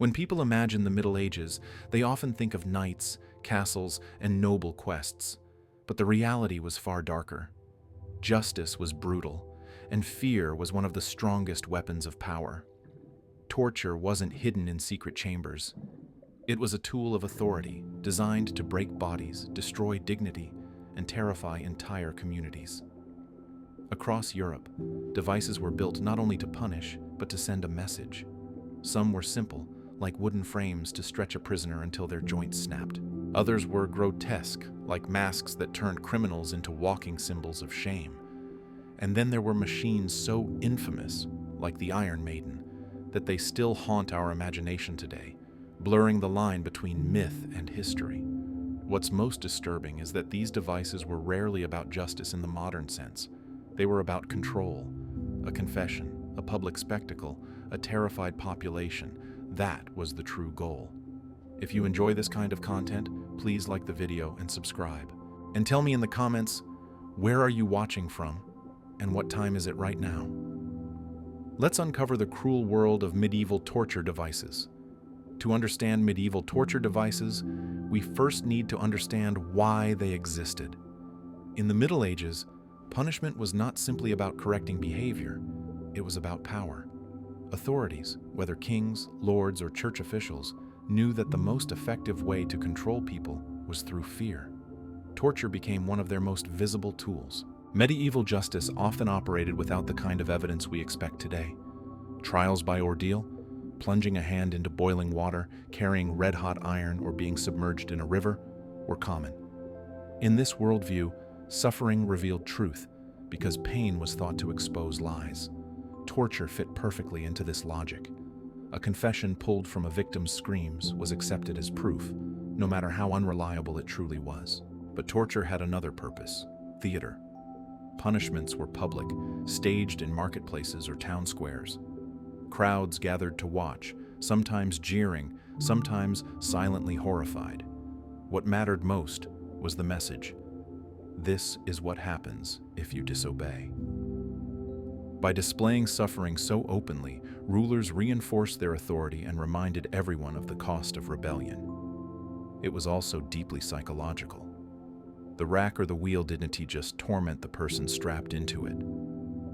When people imagine the Middle Ages, they often think of knights, castles, and noble quests. But the reality was far darker. Justice was brutal, and fear was one of the strongest weapons of power. Torture wasn't hidden in secret chambers. It was a tool of authority, designed to break bodies, destroy dignity, and terrify entire communities. Across Europe, devices were built not only to punish, but to send a message. Some were simple, like wooden frames to stretch a prisoner until their joints snapped. Others were grotesque, like masks that turned criminals into walking symbols of shame. And then there were machines so infamous, like the Iron Maiden, that they still haunt our imagination today, blurring the line between myth and history. What's most disturbing is that these devices were rarely about justice in the modern sense. They were about control, a confession, a public spectacle, a terrified population. That was the true goal. If you enjoy this kind of content, please like the video and subscribe. And tell me in the comments, where are you watching from, and what time is it right now? Let's uncover the cruel world of medieval torture devices. To understand medieval torture devices, we first need to understand why they existed. In the Middle Ages, punishment was not simply about correcting behavior, it was about power. Authorities, whether kings, lords, or church officials, knew that the most effective way to control people was through fear. Torture became one of their most visible tools. Medieval justice often operated without the kind of evidence we expect today. Trials by ordeal, plunging a hand into boiling water, carrying red-hot iron, or being submerged in a river, were common. In this worldview, suffering revealed truth, because pain was thought to expose lies. Torture fit perfectly into this logic. A confession pulled from a victim's screams was accepted as proof, no matter how unreliable it truly was. But torture had another purpose: theater. Punishments were public, staged in marketplaces or town squares. Crowds gathered to watch, sometimes jeering, sometimes silently horrified. What mattered most was the message: this is what happens if you disobey. By displaying suffering so openly, rulers reinforced their authority and reminded everyone of the cost of rebellion. It was also deeply psychological. The rack or the wheel didn't just torment the person strapped into it.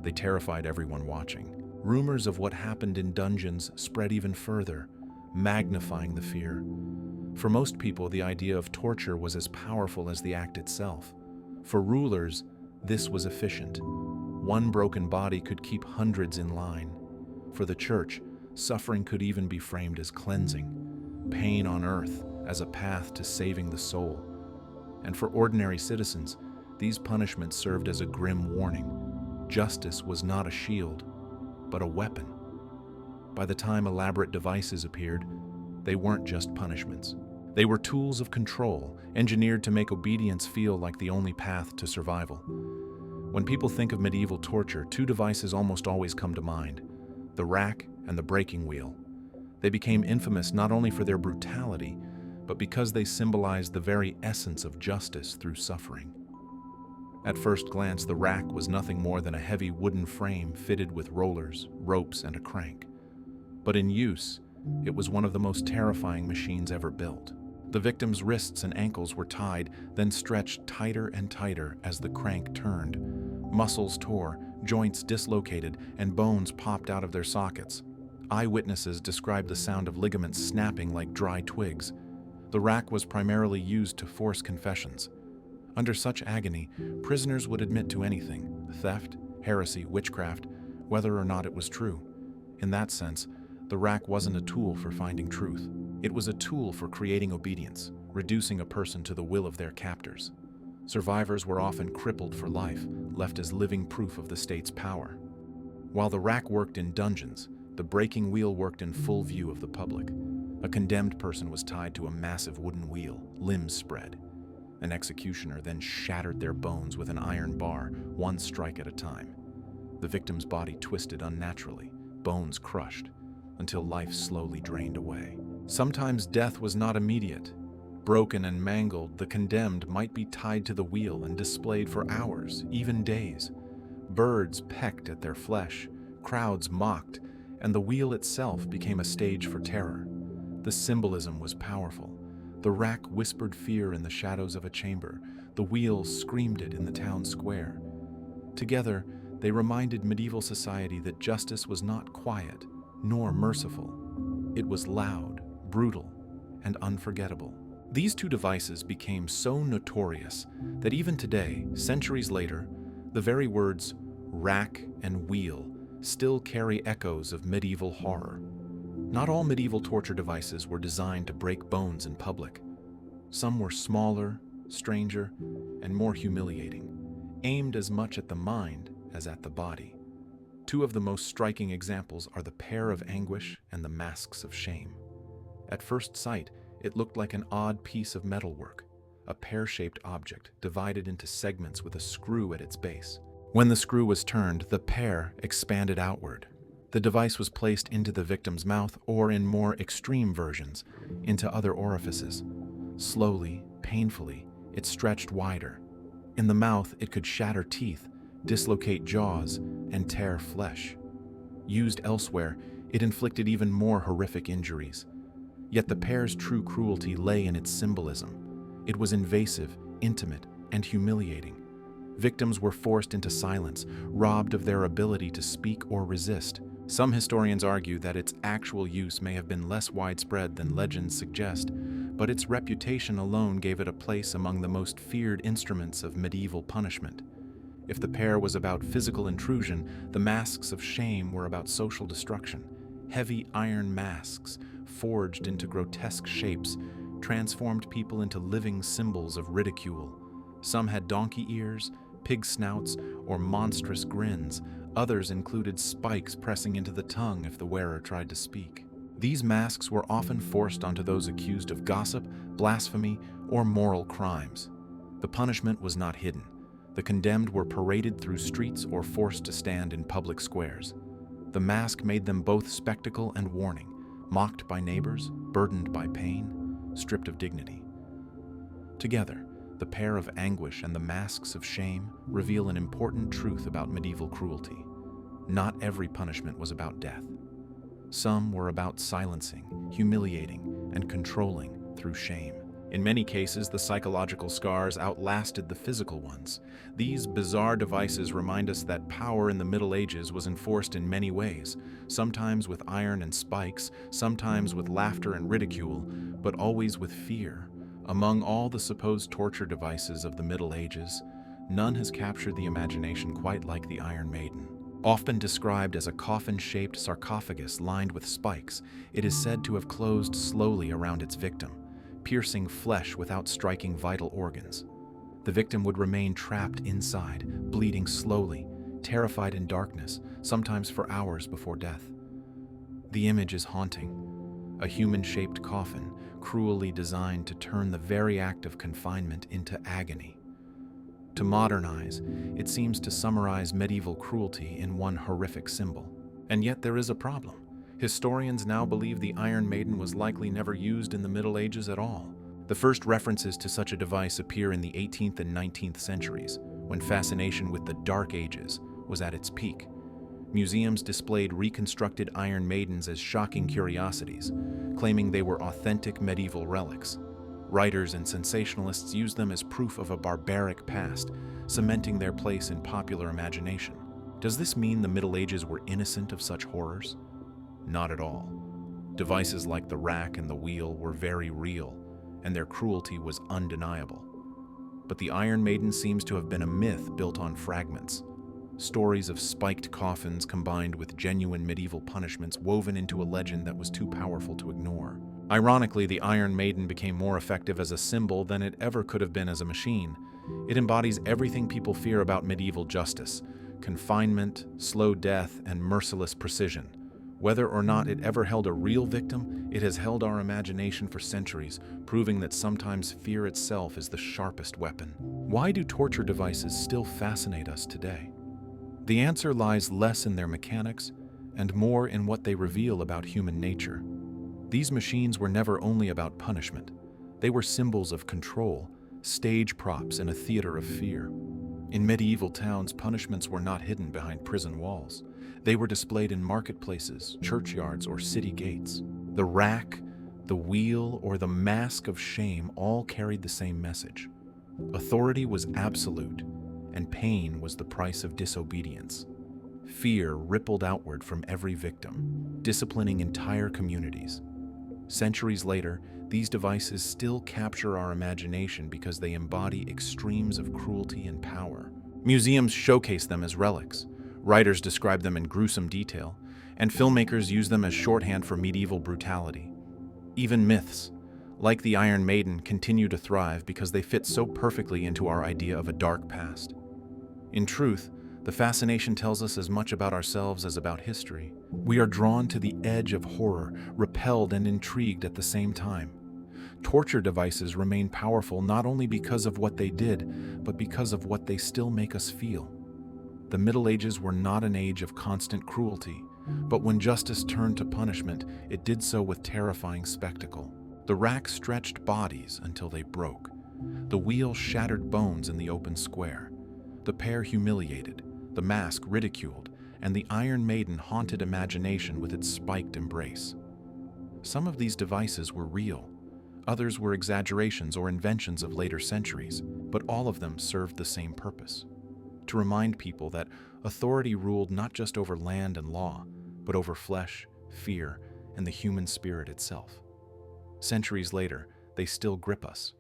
They terrified everyone watching. Rumors of what happened in dungeons spread even further, magnifying the fear. For most people, the idea of torture was as powerful as the act itself. For rulers, this was efficient. One broken body could keep hundreds in line. For the church, suffering could even be framed as cleansing, pain on earth as a path to saving the soul. And for ordinary citizens, these punishments served as a grim warning. Justice was not a shield, but a weapon. By the time elaborate devices appeared, they weren't just punishments. They were tools of control, engineered to make obedience feel like the only path to survival. When people think of medieval torture, two devices almost always come to mind: the rack and the breaking wheel. They became infamous not only for their brutality, but because they symbolized the very essence of justice through suffering. At first glance, the rack was nothing more than a heavy wooden frame fitted with rollers, ropes, and a crank. But in use, it was one of the most terrifying machines ever built. The victim's wrists and ankles were tied, then stretched tighter and tighter as the crank turned. Muscles tore, joints dislocated, and bones popped out of their sockets. Eyewitnesses described the sound of ligaments snapping like dry twigs. The rack was primarily used to force confessions. Under such agony, prisoners would admit to anything: theft, heresy, witchcraft, whether or not it was true. In that sense, the rack wasn't a tool for finding truth. It was a tool for creating obedience, reducing a person to the will of their captors. Survivors were often crippled for life, left as living proof of the state's power. While the rack worked in dungeons, the breaking wheel worked in full view of the public. A condemned person was tied to a massive wooden wheel, limbs spread. An executioner then shattered their bones with an iron bar, one strike at a time. The victim's body twisted unnaturally, bones crushed, until life slowly drained away. Sometimes death was not immediate. Broken and mangled, the condemned might be tied to the wheel and displayed for hours, even days. Birds pecked at their flesh, crowds mocked, and the wheel itself became a stage for terror. The symbolism was powerful. The rack whispered fear in the shadows of a chamber. The wheels screamed it in the town square. Together, they reminded medieval society that justice was not quiet, nor merciful. It was loud, brutal, and unforgettable. These two devices became so notorious that even today, centuries later, the very words rack and wheel still carry echoes of medieval horror. Not all medieval torture devices were designed to break bones in public. Some were smaller, stranger, and more humiliating, aimed as much at the mind as at the body. Two of the most striking examples are the pear of anguish and the masks of shame. At first sight, it looked like an odd piece of metalwork, a pear-shaped object divided into segments with a screw at its base. When the screw was turned, the pear expanded outward. The device was placed into the victim's mouth, or in more extreme versions, into other orifices. Slowly, painfully, it stretched wider. In the mouth, it could shatter teeth, dislocate jaws, and tear flesh. Used elsewhere, it inflicted even more horrific injuries. Yet the pear's true cruelty lay in its symbolism. It was invasive, intimate, and humiliating. Victims were forced into silence, robbed of their ability to speak or resist. Some historians argue that its actual use may have been less widespread than legends suggest, but its reputation alone gave it a place among the most feared instruments of medieval punishment. If the pear was about physical intrusion, the masks of shame were about social destruction. Heavy iron masks, forged into grotesque shapes, transformed people into living symbols of ridicule. Some had donkey ears, pig snouts, or monstrous grins. Others included spikes pressing into the tongue if the wearer tried to speak. These masks were often forced onto those accused of gossip, blasphemy, or moral crimes. The punishment was not hidden. The condemned were paraded through streets or forced to stand in public squares. The mask made them both spectacle and warning, mocked by neighbors, burdened by pain, stripped of dignity. Together, the pear of anguish and the masks of shame reveal an important truth about medieval cruelty. Not every punishment was about death. Some were about silencing, humiliating, and controlling through shame. In many cases, the psychological scars outlasted the physical ones. These bizarre devices remind us that power in the Middle Ages was enforced in many ways, sometimes with iron and spikes, sometimes with laughter and ridicule, but always with fear. Among all the supposed torture devices of the Middle Ages, none has captured the imagination quite like the Iron Maiden. Often described as a coffin-shaped sarcophagus lined with spikes, it is said to have closed slowly around its victim, piercing flesh without striking vital organs. The victim would remain trapped inside, bleeding slowly, terrified in darkness, sometimes for hours before death. The image is haunting, a human-shaped coffin, cruelly designed to turn the very act of confinement into agony. To modernize, it seems to summarize medieval cruelty in one horrific symbol. And yet there is a problem. Historians now believe the Iron Maiden was likely never used in the Middle Ages at all. The first references to such a device appear in the 18th and 19th centuries, when fascination with the Dark Ages was at its peak. Museums displayed reconstructed Iron Maidens as shocking curiosities, claiming they were authentic medieval relics. Writers and sensationalists used them as proof of a barbaric past, cementing their place in popular imagination. Does this mean the Middle Ages were innocent of such horrors? Not at all. Devices like the rack and the wheel were very real, and their cruelty was undeniable. But the Iron Maiden seems to have been a myth built on fragments. Stories of spiked coffins combined with genuine medieval punishments woven into a legend that was too powerful to ignore. Ironically, the Iron Maiden became more effective as a symbol than it ever could have been as a machine. It embodies everything people fear about medieval justice: confinement, slow death, and merciless precision. Whether or not it ever held a real victim, it has held our imagination for centuries, proving that sometimes fear itself is the sharpest weapon. Why do torture devices still fascinate us today? The answer lies less in their mechanics and more in what they reveal about human nature. These machines were never only about punishment. They were symbols of control, stage props in a theater of fear. In medieval towns, punishments were not hidden behind prison walls. They were displayed in marketplaces, churchyards, or city gates. The rack, The wheel or the mask of shame all carried the same message. Authority was absolute, and pain was the price of disobedience. Fear rippled outward from every victim, disciplining entire communities. Centuries later, these devices still capture our imagination because they embody extremes of cruelty and power. Museums showcase them as relics, writers describe them in gruesome detail, and filmmakers use them as shorthand for medieval brutality. Even myths, like the Iron Maiden, continue to thrive because they fit so perfectly into our idea of a dark past. In truth, the fascination tells us as much about ourselves as about history. We are drawn to the edge of horror, repelled and intrigued at the same time. Torture devices remain powerful not only because of what they did, but because of what they still make us feel. The Middle Ages were not an age of constant cruelty, but when justice turned to punishment, it did so with terrifying spectacle. The rack stretched bodies until they broke. The wheel shattered bones in the open square. The pair humiliated, the mask ridiculed, and the Iron Maiden haunted imagination with its spiked embrace. Some of these devices were real. Others were exaggerations or inventions of later centuries, but all of them served the same purpose: to remind people that authority ruled not just over land and law, but over flesh, fear, and the human spirit itself. Centuries later, they still grip us,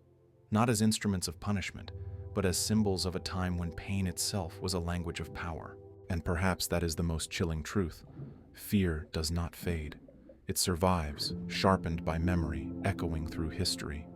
not as instruments of punishment, but as symbols of a time when pain itself was a language of power. And perhaps that is the most chilling truth. Fear does not fade. It survives, sharpened by memory, echoing through history.